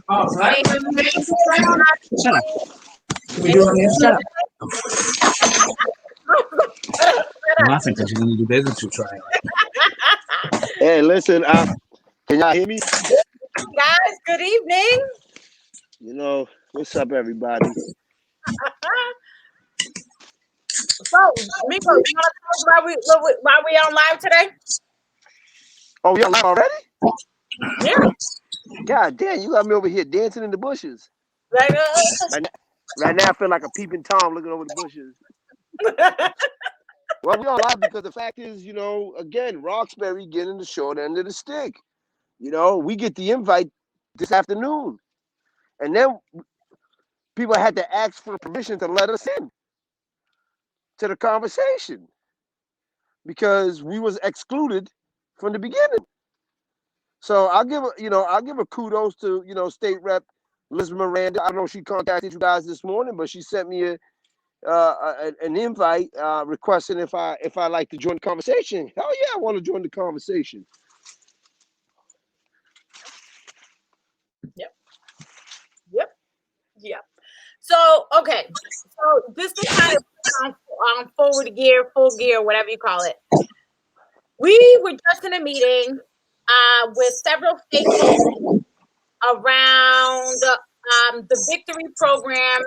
Oh, right. And Shut up. Can we do it here? Shut up. I'm laughing because you're going to do business to try it. Hey, listen, can y'all hear me? guys, good evening. What's up, everybody? So, Miko, you want to tell us why we on live today? Oh, we on live already? Yeah. God damn, you got me over here dancing in the bushes. Right, Right now, I feel like a peeping Tom looking over the bushes. Well, we on live because the fact is, again, Roxbury getting the short end of the stick. We get the invite this afternoon. And then people had to ask for permission to let us in to the conversation because we was excluded from the beginning. So I'll give a kudos to, State Rep Liz Miranda. I don't know if she contacted you guys this morning, but she sent me an invite requesting if I like to join the conversation. Hell yeah, I want to join the conversation. Yep. So, okay. So, this is kind of on forward gear, full gear, whatever you call it. We were just in a meeting with several stakeholders around the victory program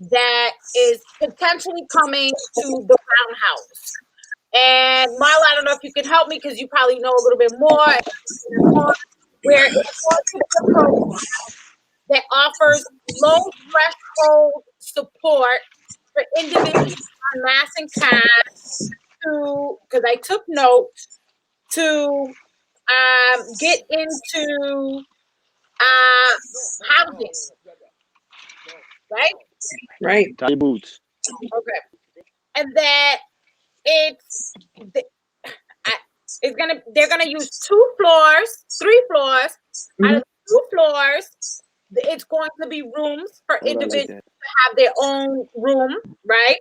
that is potentially coming to the Brown House. And Marla, I don't know if you can help me because you probably know a little bit more. Where it's going to be a program that offers low threshold support for individuals on mass and cash because I took notes to get into housing, right? Right. Tie your boots. Okay, and that they're gonna use 3 floors. Out of 2 floors, it's going to be rooms for individuals to have their own room, right?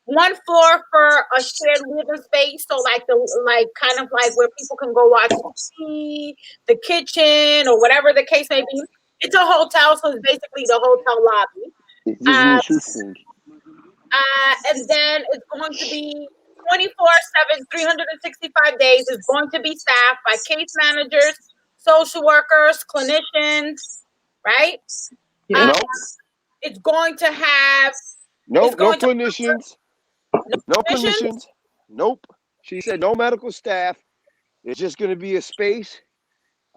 1 floor for a shared living space, so kind of like where people can go watch TV, the kitchen, or whatever the case may be. It's a hotel, so it's basically the hotel lobby. It's just me shoestring. And then it's going to be 24/7, 365 days. It's going to be staffed by case managers, social workers, clinicians, right? Yeah. It's going to have No clinicians. No clinicians. Nope. She said no medical staff. It's just going to be a space,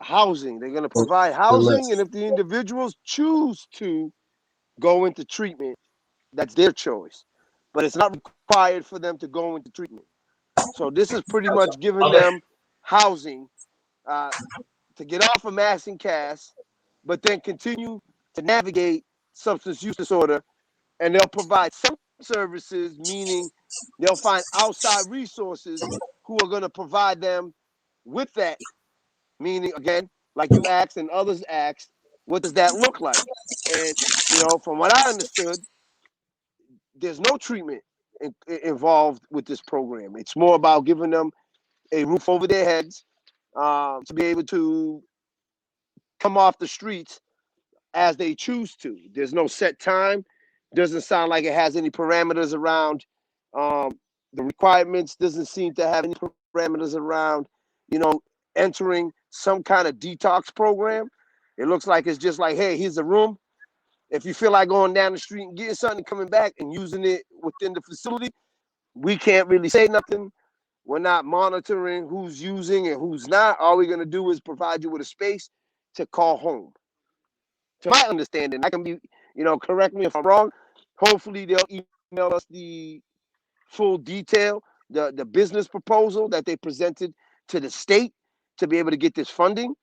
housing. They're going to provide housing, and if the individuals choose to go into treatment, that's their choice. But it's not required for them to go into treatment. So this is pretty much giving them housing to get off of mass and cash, but then continue to navigate substance use disorder, and they'll provide some services, meaning they'll find outside resources who are going to provide them with that. Meaning, again, like you asked and others asked, what does that look like? And, from what I understood, there's no treatment involved with this program. It's more about giving them a roof over their heads to be able to come off the streets as they choose to. There's no set time. Doesn't sound like it has any parameters around the requirements. Doesn't seem to have any parameters around, entering some kind of detox program. It looks like it's just like, hey, here's a room. If you feel like going down the street and getting something, coming back and using it within the facility, we can't really say nothing. We're not monitoring who's using and who's not. All we're going to do is provide you with a space to call home. To my understanding, I can be, correct me if I'm wrong. Hopefully they'll email us the full detail, the business proposal that they presented to the state to be able to get this funding.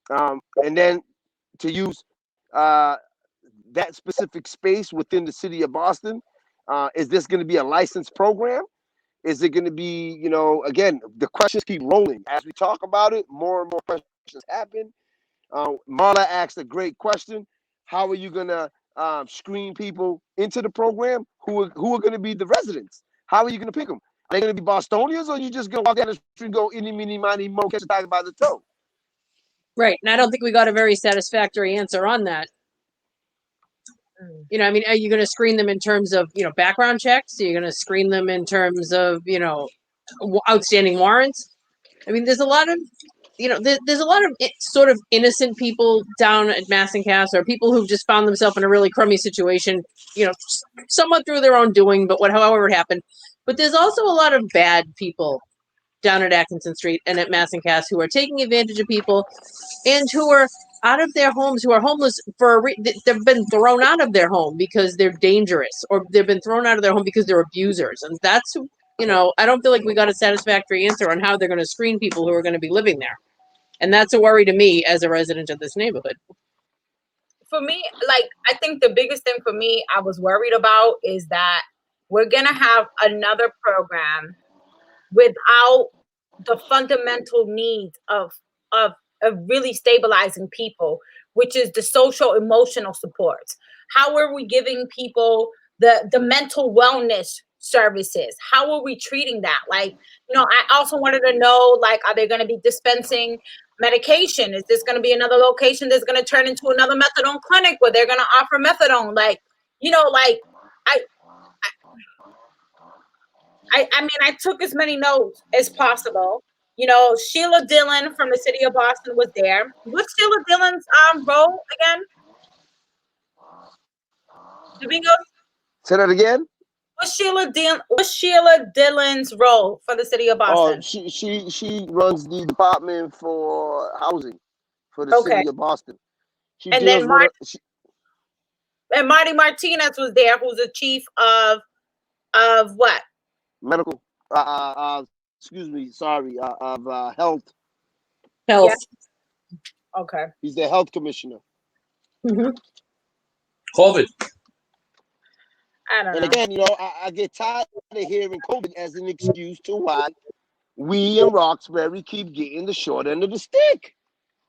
And then to use that specific space within the city of Boston. Is this going to be a licensed program? Is it going to be, again, the questions keep rolling. As we talk about it, more and more questions happen. Marla asked a great question. How are you going to screen people into the program who are going to be the residents? How are you going to pick them? Are they going to be Bostonians, or are you just going to walk down the street and go, any, meeny, miny, mo, catch a tiger by the toe? Right. And I don't think we got a very satisfactory answer on that. You know, I mean, are you going to screen them in terms of, you know, background checks? Are you going to screen them in terms of, you know, outstanding warrants? I mean, there's a lot of, you know, there's a lot of sort of innocent people down at Mass and Cass, or people who've just found themselves in a really crummy situation, you know, somewhat through their own doing, but however it happened. But there's also a lot of bad people down at Atkinson Street and at Mass and Cass who are taking advantage of people and who are out of their homes, who are homeless they've been thrown out of their home because they're dangerous, or they've been thrown out of their home because they're abusers. And that's, you know, I don't feel like we got a satisfactory answer on how they're going to screen people who are going to be living there. And that's a worry to me as a resident of this neighborhood. For me, like, I think the biggest thing for me I was worried about is that we're going to have another program without the fundamental needs of really stabilizing people, which is the social emotional supports. How are we giving people the mental wellness services? How are we treating that? Like, you know, I also wanted to know, like, are they going to be dispensing medication? Is this going to be another location that's going to turn into another methadone clinic where they're going to offer methadone? Like, you know, like, I mean, I took as many notes as possible. You know, Sheila Dillon from the city of Boston was there. What's Sheila Dillon's role again? Domingo? Say that again. What's Sheila Dillon's role for the city of Oh, Boston? she runs the department for housing for the Okay. city of Boston. She And deals then Marty Martinez was there, who's the chief of what? medical. Excuse me. Sorry. Of health. Health. Yeah. Okay. He's the health commissioner. Mm-hmm. COVID. I don't know. And again, you know, I get tired of hearing COVID as an excuse to why we in Roxbury keep getting the short end of the stick.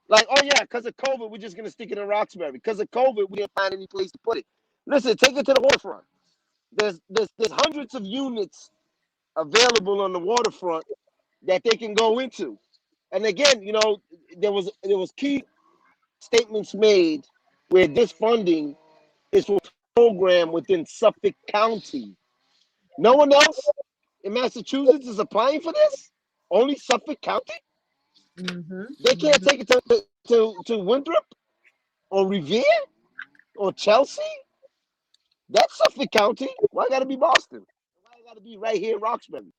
Like, oh yeah, because of COVID, we're just gonna stick it in Roxbury. Because of COVID, we didn't find any place to put it. Listen, take it to the waterfront. There's hundreds of units available on the waterfront that they can go into. And again, you know, there was key statements made where this funding is for a program within Suffolk County. No one else in Massachusetts is applying for this. Only Suffolk County. Mm-hmm. They can't take it to Winthrop or Revere or Chelsea. That's Suffolk County. Why got to be Boston? Why got to be right here in Roxbury?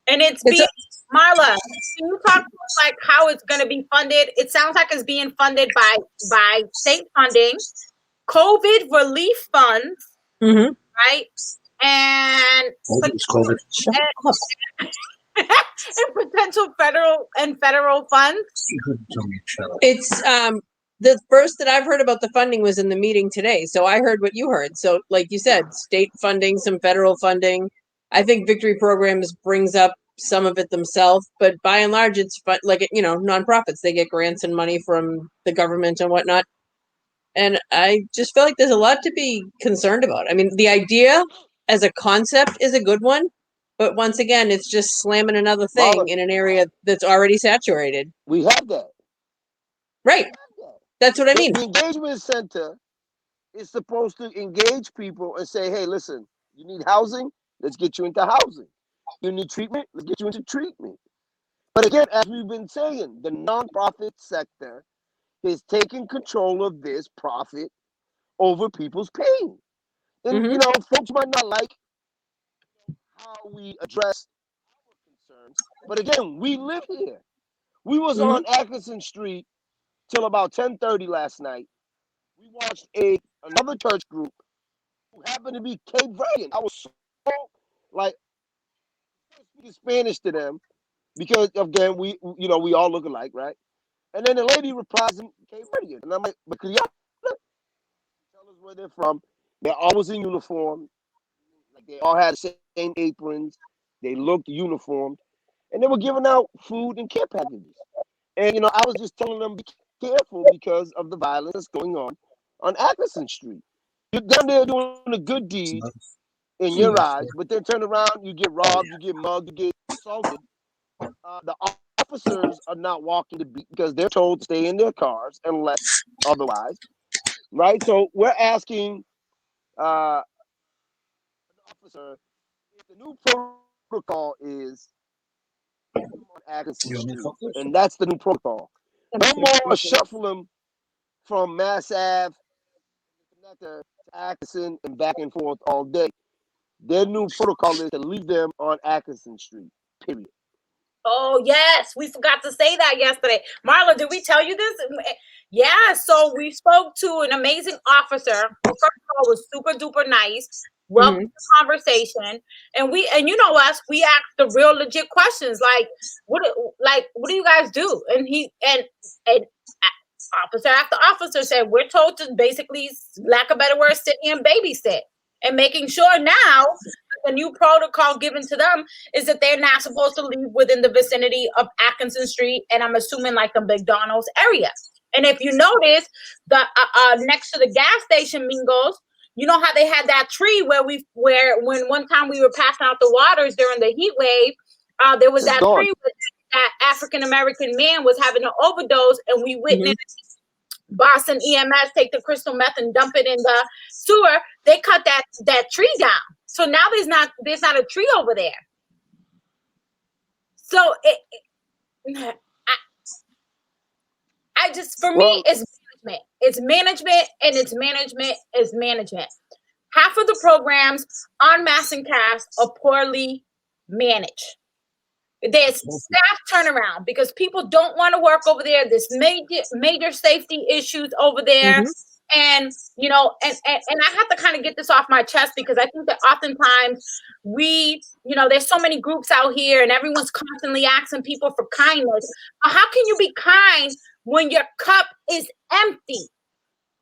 And it's being, Marla, can you talk about like how it's going to be funded? It sounds like it's being funded by state funding, COVID relief funds, Mm-hmm. right? And COVID. and potential federal funds. It's the first that I've heard about the funding was in the meeting today. So I heard what you heard. So like you said, state funding, some federal funding. I think Victory Programs brings up some of it themselves, but by and large, it's like, you know, nonprofits. They get grants and money from the government and whatnot. And I just feel like there's a lot to be concerned about. I mean, the idea as a concept is a good one, but once again, it's just slamming another thing in an area that's already saturated. We have that. Right. That's what I mean. The engagement center is supposed to engage people and say, hey, listen, you need housing? Let's get you into housing. You need treatment? Let's get you into treatment. But again, as we've been saying, the nonprofit sector is taking control of this profit over people's pain. And, you know, folks might not like how we address our concerns. But again, we live here. We was on Atkinson Street till about 10:30 last night. We watched another church group who happened to be Cape Verdean. I was so like speaking Spanish to them because again we all look alike, right? And then the lady replies in Cape Verdean, and I'm like, but could y'all tell us where they're from? They're always in uniform, like they all had the same aprons. They looked uniformed, and they were giving out food and care packages. And you know, I was just telling them be careful because of the violence going on Atkinson Street. You're down there doing a good deed in your eyes, but then turn around, you get robbed, you get mugged, you get assaulted. The officers are not walking the beat because they're told to stay in their cars unless otherwise, right? So we're asking an officer if the new protocol is on Atkinson You want me to Street, focus? and that's the new protocol. No more shuffling from Mass Ave connector to Atkinson and back and forth all day. Their new protocol is to leave them on Atkinson Street. Period. Oh, yes. We forgot to say that yesterday. Marla, did we tell you this? Yeah. So we spoke to an amazing officer who, first of all, was super duper nice. Welcome to the conversation. And you know us, we asked the real legit questions like, what do you guys do? And officer after officer said, we're told to basically, lack of better word, sit here and babysit. And making sure now the new protocol given to them is that they're not supposed to leave within the vicinity of Atkinson Street, and I'm assuming like the McDonald's area. And if you notice, the next to the gas station, Mingos, you know how they had that tree where when one time we were passing out the waters during the heat wave, there was that tree where that African American man was having an overdose, and we witnessed Boston EMS take the crystal meth and dump it in the sewer. They cut that tree down, so now there's not a tree over there. So I just, for me, it's management. It's management, and it's management is management. Half of the programs on Mass and Cast are poorly managed. There's staff turnaround because people don't want to work over there. There's major safety issues over there. And, you know, and I have to kind of get this off my chest because I think that oftentimes there's so many groups out here and everyone's constantly asking people for kindness. But how can you be kind when your cup is empty?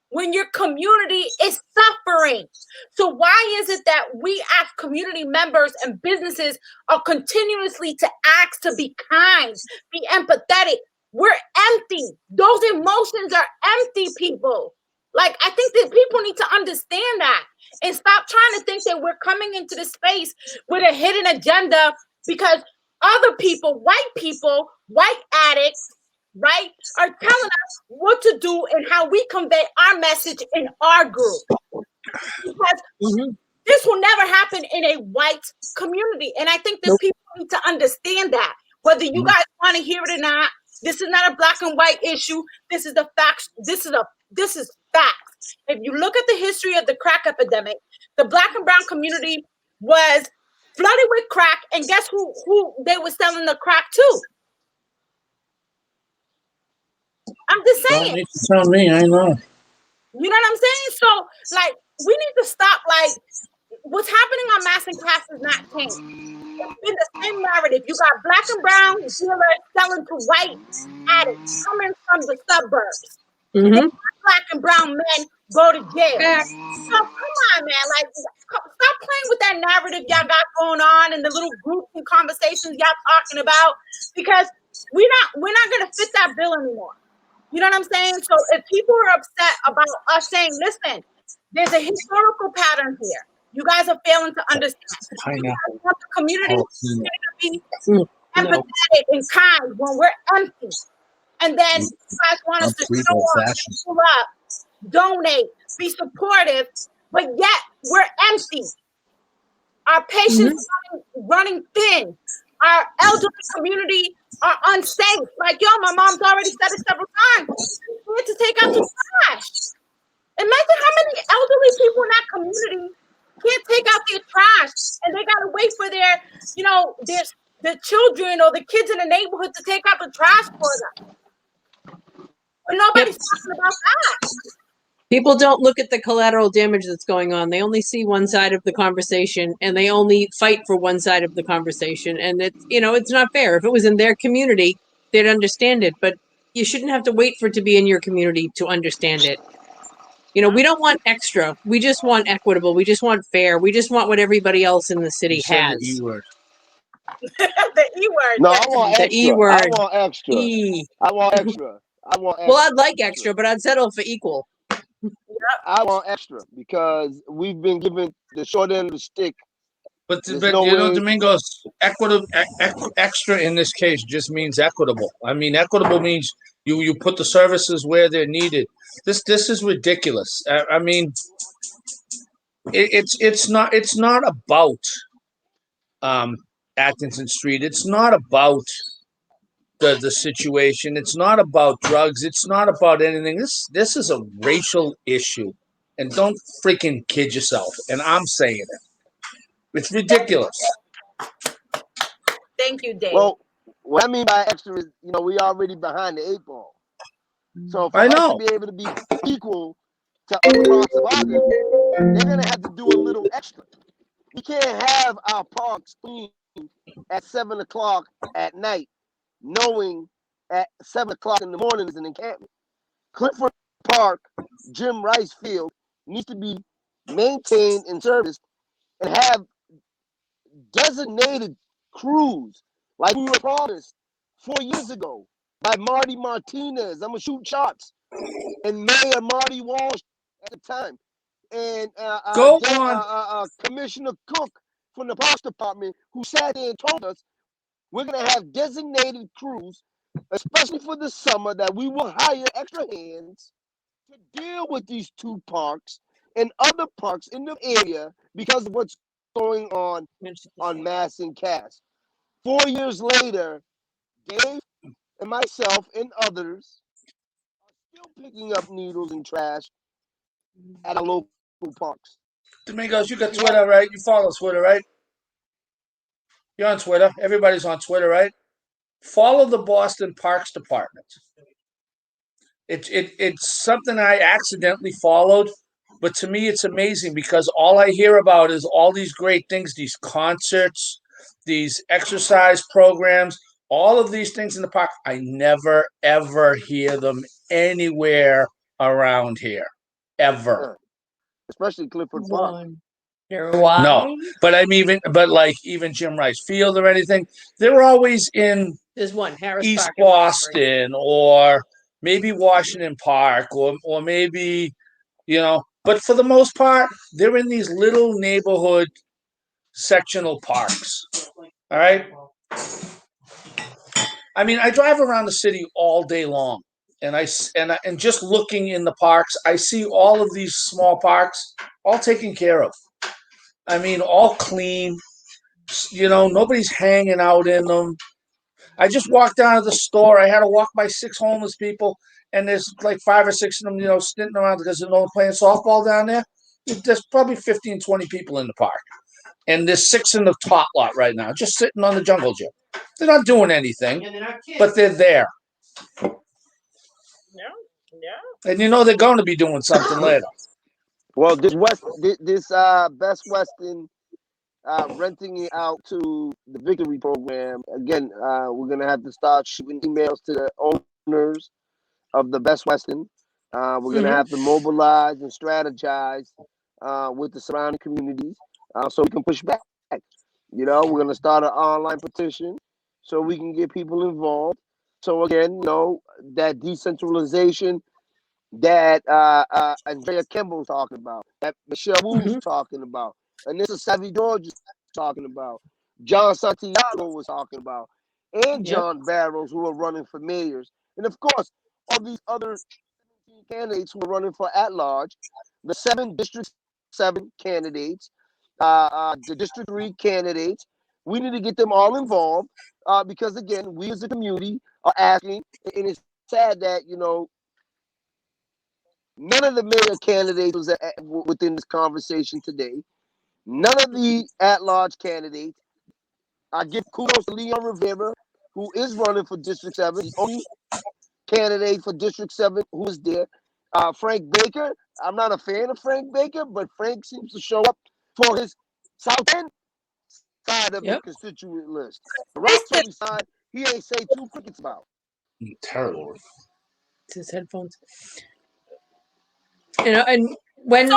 When your community is suffering? So why is it that we as community members and businesses are continuously to ask to be kind, be empathetic? We're empty. Those emotions are empty, people. Like, I think that people need to understand that and stop trying to think that we're coming into this space with a hidden agenda because other people, white addicts, right, are telling us what to do and how we convey our message in our group. Because this will never happen in a white community. And I think that people need to understand that. Whether you guys want to hear it or not, this is not a black and white issue. This is the facts. This is facts. If you look at the history of the crack epidemic, the black and brown community was flooded with crack, and guess who they were selling the crack to? I'm just saying. Tell me, I know. You know what I'm saying? So, like, we need to stop. Like, what's happening on Mass and Cast is not changed. It's been the same narrative. You got black and brown dealers selling to white addicts coming from the suburbs. Black and brown men go to jail. So come on, man. Like, stop playing with that narrative y'all got going on and the little groups and conversations y'all talking about, because we're not gonna fit that bill anymore. You know what I'm saying? So if people are upset about us saying, listen, there's a historical pattern here. You guys are failing to understand. You guys want the community to be empathetic and kind when we're empty. And then you guys want us to show up, donate, be supportive, but yet we're empty. Our patients running thin. Our elderly community are unsafe. Like, yo, my mom's already said it several times. We need to take out the trash. Imagine how many elderly people in that community can't take out their trash, and they gotta wait for their children or the kids in the neighborhood to take out the trash for them. But nobody's talking about that. People don't look at the collateral damage that's going on. They only see one side of the conversation, and they only fight for one side of the conversation. And it's not fair. If it was in their community, they'd understand it. But you shouldn't have to wait for it to be in your community to understand it. We don't want extra. We just want equitable. We just want fair. We just want what everybody else in the city has. The E word. The E word. No, I want extra. The E word. I want extra. I want extra. Well, I'd like extra, but I'd settle for equal. I want extra because we've been given the short end of the stick But There's but no you know, way. Domingos, extra in this case just means equitable. I mean, equitable means you put the services where they're needed. This is ridiculous. I mean, it's not about um, Atkinson Street. It's not about the situation. It's not about drugs. It's not about anything. This is a racial issue, and don't freaking kid yourself. And I'm saying it. It's ridiculous. Thank you, Dave. Well, what I mean by extra is, we already behind the 8 ball. So for I us to know. be able to be equal to other parts of Ogden, they're gonna have to do a little extra. We can't have our parks clean at 7 o'clock at night, knowing at 7 o'clock in the morning is an encampment. Clifford Park, Jim Rice Field needs to be maintained and serviced and have designated crews like we were promised 4 years ago by Marty Martinez. I'm gonna shoot shots, and Mayor Marty Walsh at the time, and Go on. Commissioner Cook from the Parks Department, who sat there and told us we're gonna have designated crews, especially for the summer, that we will hire extra hands to deal with these two parks and other parks in the area because of what's going on Mass and Cass. 4 years later, Dave and myself and others are still picking up needles and trash at our local parks. Domingos, you got Twitter, right? You follow Twitter, right? You're on Twitter. Everybody's on Twitter, right? Follow the Boston Parks Department. It's something I accidentally followed, but to me it's amazing because all I hear about is all these great things, these concerts, these exercise programs, all of these things in the park. I never ever hear them anywhere around here, ever. Especially Clifford Park. No, but even Jim Rice Field or anything, they're always in There's one, Harris East Park in Roxbury. Boston or maybe Washington Park or maybe, but for the most part, they're in these little neighborhood sectional parks. All right. I mean, I drive around the city all day long, and and just looking in the parks, I see all of these small parks all taken care of. I mean, all clean. Nobody's hanging out in them. I just walked down to the store. I had to walk by 6 homeless people, and there's like 5 or 6 of them, stinting around because they're no playing softball down there. There's probably 15, 20 people in the park, and there's 6 in the tot lot right now, just sitting on the jungle gym. They're not doing anything, but they're there. Yeah. And they're going to be doing something later. Well, this Best Western renting it out to the Victory program. Again, we're gonna have to start shooting emails to the owners of the Best Western. We're gonna have to mobilize and strategize with the surrounding communities so we can push back. We're gonna start an online petition so we can get people involved. So again, that decentralization that Andrea Kimball's talking about, that Michelle Wu's talking about, and this is Savvy George is talking about, John Santiago was talking about, and John Barrows, who are running for mayors, and of course all these other candidates who are running for at large, the 7 District 7 candidates, the District 3 candidates. We need to get them all involved because again, we as a community are asking, and it's sad that none of the mayor candidates was within this conversation today. None of the at-large candidates. I give kudos to Leon Rivera, who is running for District 7, the only candidate for District 7 who is there. Frank Baker, I'm not a fan of Frank Baker, but Frank seems to show up for his South End side of the constituent list. The Roxbury side, he ain't say 2 crickets about. Terrible. It's his headphones. And when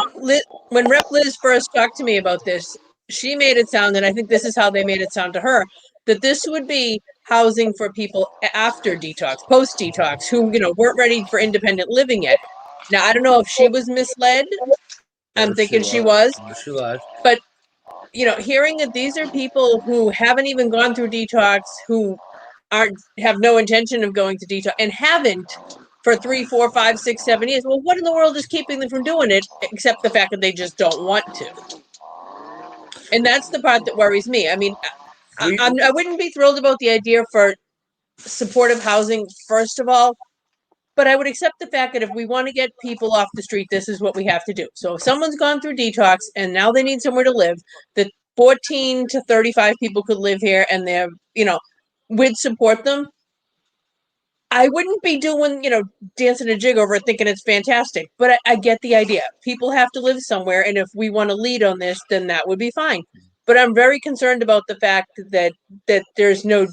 Rep Liz first talked to me about this, she made it sound, and I think this is how they made it sound to her, that this would be housing for people after detox, post detox, who weren't ready for independent living yet. Now I don't know if she was misled. I'm thinking she was. She lied. But hearing that these are people who haven't even gone through detox, who have no intention of going to detox, and haven't for 3, 4, 5, 6, 7 years. Well, what in the world is keeping them from doing it, except the fact that they just don't want to? And that's the part that worries me. I mean, I wouldn't be thrilled about the idea for supportive housing, first of all, but I would accept the fact that if we want to get people off the street, this is what we have to do. So if someone's gone through detox and now they need somewhere to live, that 14 to 35 people could live here and they're, we'd support them. I wouldn't be doing, dancing a jig over it thinking it's fantastic, but I get the idea. People have to live somewhere, and if we want to lead on this, then that would be fine. But I'm very concerned about the fact that there's no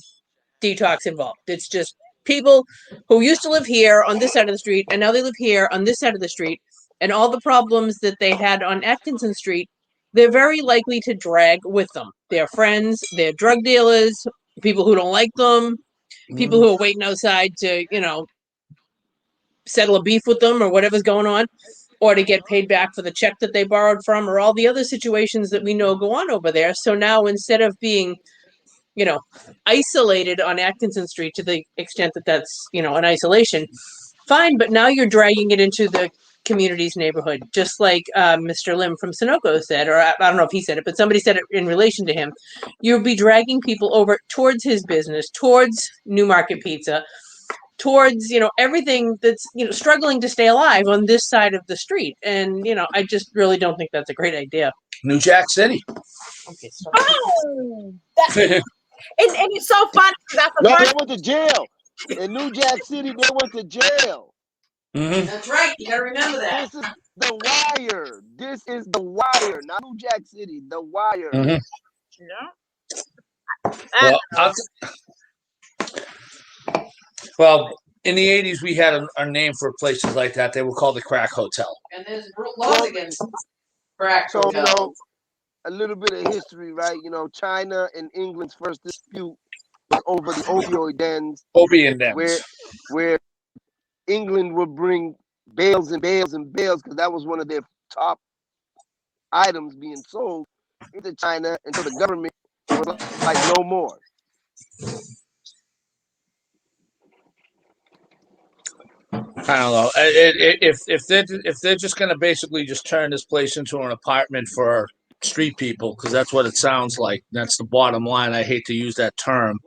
detox involved. It's just people who used to live here on this side of the street, and now they live here on this side of the street, and all the problems that they had on Atkinson Street, they're very likely to drag with them. Their friends, their drug dealers, people who don't like them, people who are waiting outside to, settle a beef with them or whatever's going on, or to get paid back for the check that they borrowed from, or all the other situations that we know go on over there. So now instead of being, isolated on Atkinson Street to the extent that that's, an isolation, fine, but now you're dragging it into the community's neighborhood, just like Mr. Lim from Sunoco said, or I don't know if he said it, but somebody said it in relation to him. You'll be dragging people over towards his business, towards Newmarket Pizza, towards, everything that's, struggling to stay alive on this side of the street. And, I just really don't think that's a great idea. New Jack City. Okay, stop. Oh, and it's so funny. That's the No, first. they went to jail. In New Jack City, they went to jail. Mm-hmm. That's right. You got to remember that. This is The Wire. This is The Wire, not New Jack City. The Wire. Mm-hmm. Yeah. Well, in the 80s, we had a name for places like that. They were called the Crack Hotel. And there's laws against crack So, hotels. a little bit of history, right? China and England's first dispute was over the opioid dens, Opium dens. where England would bring bales and bales and bales, because that was one of their top items being sold into China, until the government was like, no more. I don't know. If they're just going to basically just turn this place into an apartment for street people, because that's what it sounds like. That's the bottom line. I hate to use that term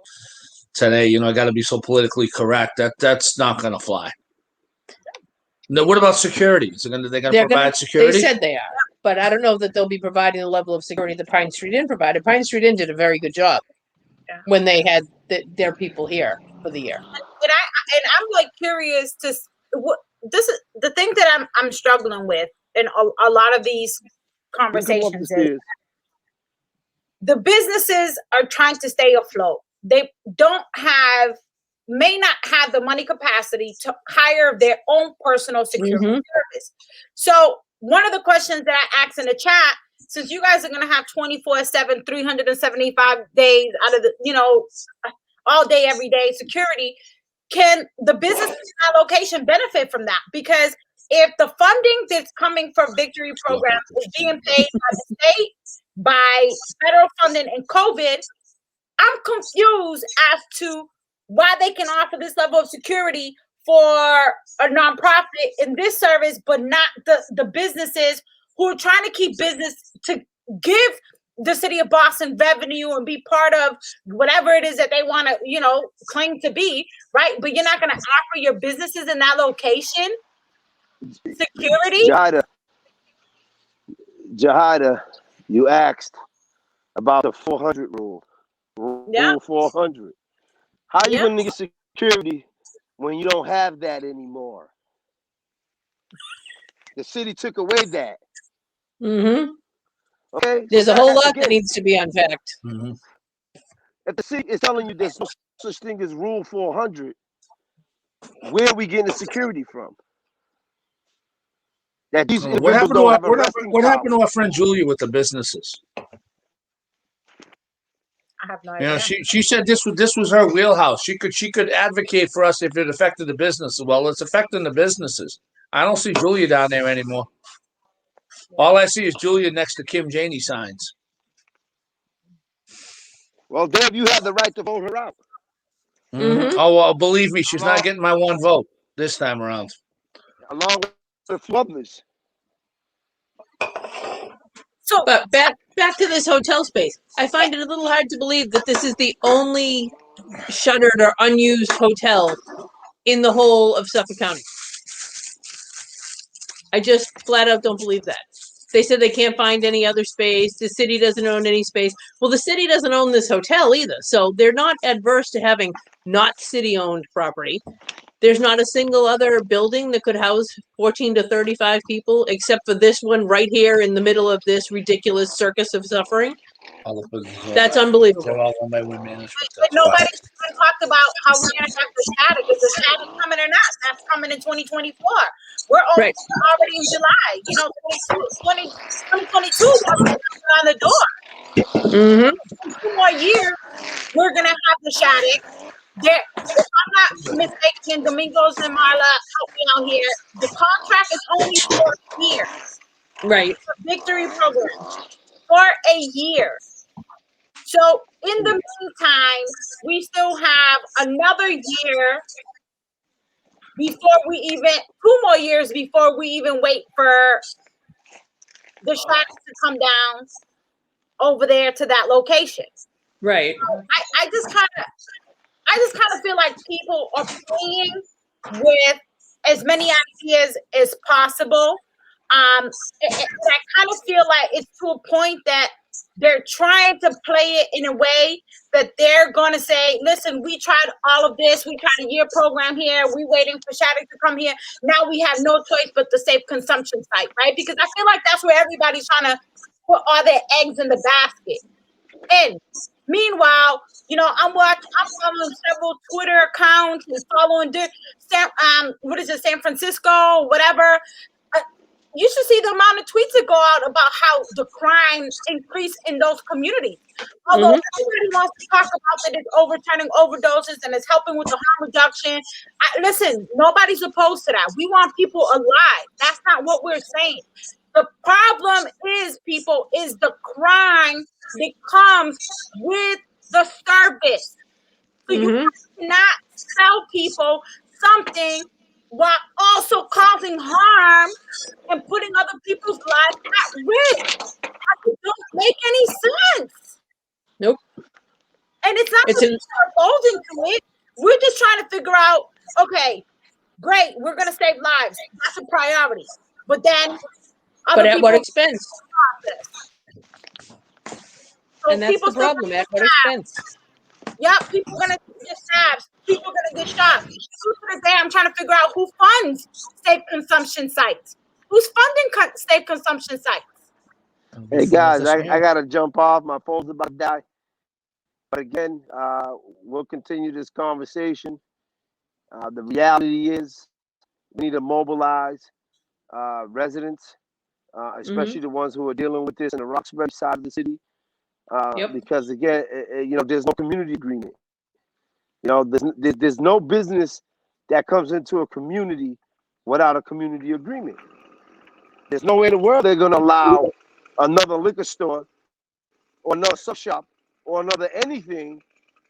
today. I got to be so politically correct. That's not going to fly. No, what about security? Is they're going to provide security? They said they are, but I don't know that they'll be providing the level of security that Pine Street Inn provided. Pine Street Inn did a very good job when they had their people here for the year. And I'm like curious to what this is the thing that I'm struggling with in a lot of these conversations is the businesses are trying to stay afloat. They may not have the money capacity to hire their own personal security service. So one of the questions that I asked in the chat, since you guys are going to have 24/7, 375 days out of the, all day, every day security, can the business in that location benefit from that? Because if the funding that's coming from Victory Program is being paid by the state, by federal funding and COVID, I'm confused as to why they can offer this level of security for a nonprofit in this service, but not the businesses who are trying to keep business to give the city of Boston revenue and be part of whatever it is that they want to, claim to be, right? But you're not going to offer your businesses in that location security? Jahida, you asked about the 400 rule. Rule 400. How are you going to get security when you don't have that anymore? The city took away that. Mm-hmm. Okay. There's a whole lot that needs to be unpacked. Mm-hmm. If the city is telling you there's no such thing as Rule 400, where are we getting the security from? That these What happened to our friend Julia with the businesses? I have no idea. She said this was her wheelhouse. She could advocate for us if it affected the business. Well, it's affecting the businesses. I don't see Julia down there anymore. All I see is Julia next to Kim Janey signs. Well, Deb, you have the right to vote her out. Mhm. Oh, well, believe me, she's Along, not getting my one vote this time around. along with a few others. So But back to this hotel space. I find it a little hard to believe that this is the only shuttered or unused hotel in the whole of Suffolk County. I just flat out don't believe that. They said they can't find any other space. The city doesn't own any space. Well, the city doesn't own this hotel either. So they're not adverse to having not city owned property. There's not a single other building that could house 14 to 35 people except for this one right here in the middle of this ridiculous circus of suffering. All the businesses That's they're unbelievable. all owned by Wind Management. but That's why. nobody's even talked about how we're gonna have the static. Is the static coming or not? That's coming in 2024. We're Right. already in July. 2022 is on the door. Mm-hmm. In 2 more years, we're gonna have the static. There, if I'm not mistaken, and Domingos and Marla help me out here, the contract is only for a year. Right. The Victory program for a year. So in the meantime, we still have another year before we even 2 more years before we even wait for the shots to come down over there to that location. Right. I just kind of feel like people are playing with as many ideas as possible. And I kind of feel like it's to a point that they're trying to play it in a way that they're going to say, listen, we tried all of this. We tried a year program here. We waiting for Shattuck to come here. Now we have no choice but the safe consumption site, right? Because I feel like that's where everybody's trying to put all their eggs in the basket. And meanwhile, I'm following several Twitter accounts and following San Francisco, whatever. You should see the amount of tweets that go out about how the crime increased in those communities. Although everybody wants to talk about that it's overturning overdoses and it's helping with the harm reduction. Listen, nobody's opposed to that. We want people alive. That's not what we're saying. The problem is, people, is the crime that comes with the service. So you cannot sell people something while also causing harm and putting other people's lives at risk. That don't make any sense. Nope. And it's not It's that an we're opposing to it. We're just trying to figure out, okay, great, we're going to save lives. That's a priority. But then but at what expense? So And that's the problem. At what expense? Yep, people are gonna get stabbed. People are gonna get shot. To the day, I'm trying to figure out who funds safe consumption sites. Who's funding safe consumption sites? Hey guys, I gotta jump off. My phone's about to die. But again, we'll continue this conversation. The reality is, we need to mobilize residents, especially the ones who are dealing with this in the Roxbury side of the city. Because again, there's no community agreement. There's no business that comes into a community without a community agreement. There's no way in the world they're going to allow another liquor store or another sub shop or another anything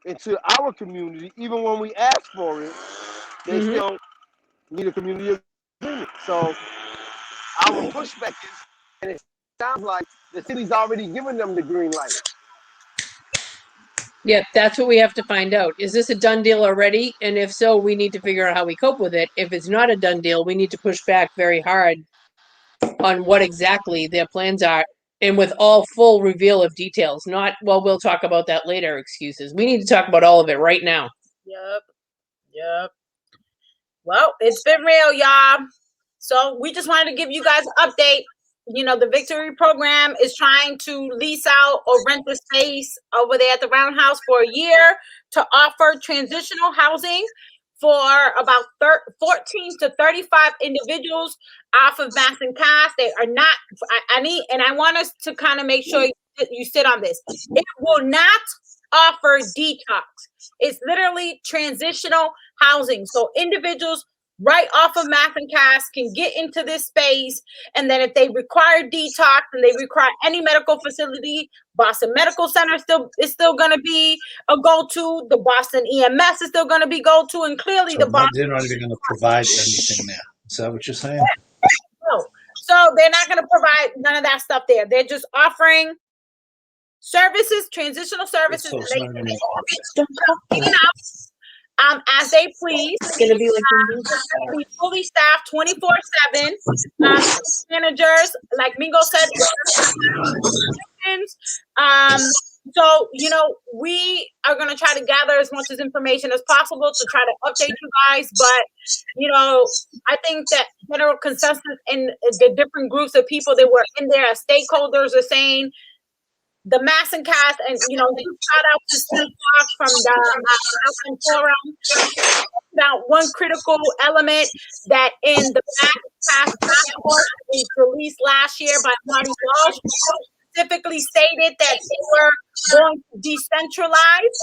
into our community, even when we ask for it. They still need a community agreement. So our pushback is, and it sounds like the city's already given them the green light. Yeah, that's what we have to find out. Is this a done deal already? And if so, we need to figure out how we cope with it. If it's not a done deal, we need to push back very hard on what exactly their plans are and with all full reveal of details, not, well, we'll talk about that later excuses. We need to talk about all of it right now. Yep. Well, it's been real, y'all. So we just wanted to give you guys an update. The Victory program is trying to lease out or rent the space over there at the Roundhouse for a year to offer transitional housing for about 14 to 35 individuals off of Mass and Cass. They are not, I want us to kind of make sure you sit on this. It will not offer detox. It's literally transitional housing. So individuals right off of Mathencast can get into this space. And then if they require detox and they require any medical facility, Boston Medical Center is still going to be a go-to. The Boston EMS is still going to be go-to. And clearly So the Boston... they're not even going to provide anything there. Is that what you're saying? No. So they're not going to provide none of that stuff there. They're just offering services, transitional services. So it's not gonna be- as they please. It's going to be like it's gonna be fully staffed 24/7. Managers, like Mingo said, so we are going to try to gather as much as information as possible to try to update you guys. But I think that general consensus in the different groups of people that were in there as stakeholders are saying the Mathencast, and shout out to Steve Fox from the Open Forum. About one critical element that in the Mathencast report was released last year by Marty Walsh, specifically stated that they were going to decentralize.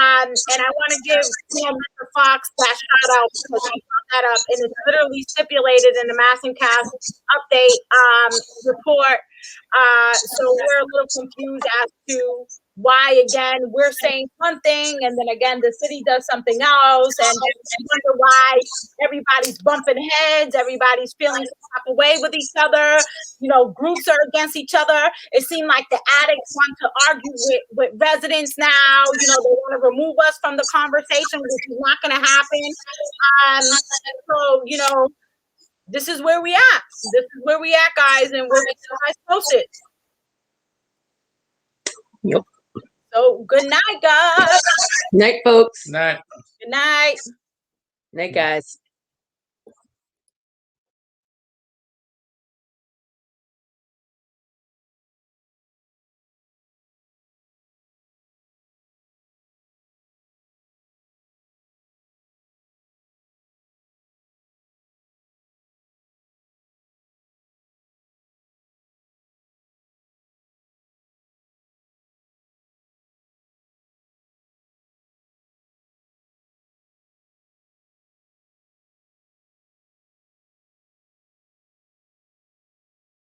And I want to give Mr. Fox that shout out because he brought that up, and it's literally stipulated in the Mathencast update report. So we're a little confused as to why, again, we're saying one thing and then again the city does something else, and I wonder why everybody's bumping heads, everybody's feeling some type of way with each other. Groups are against each other. It seemed like the addicts want to argue with residents now. They want to remove us from the conversation, which is not going to happen. So this is where we at. This is where we at, guys, and we'll get you guys posted. Yep. So good night, guys. Night, folks. Night. Good night. Night, guys.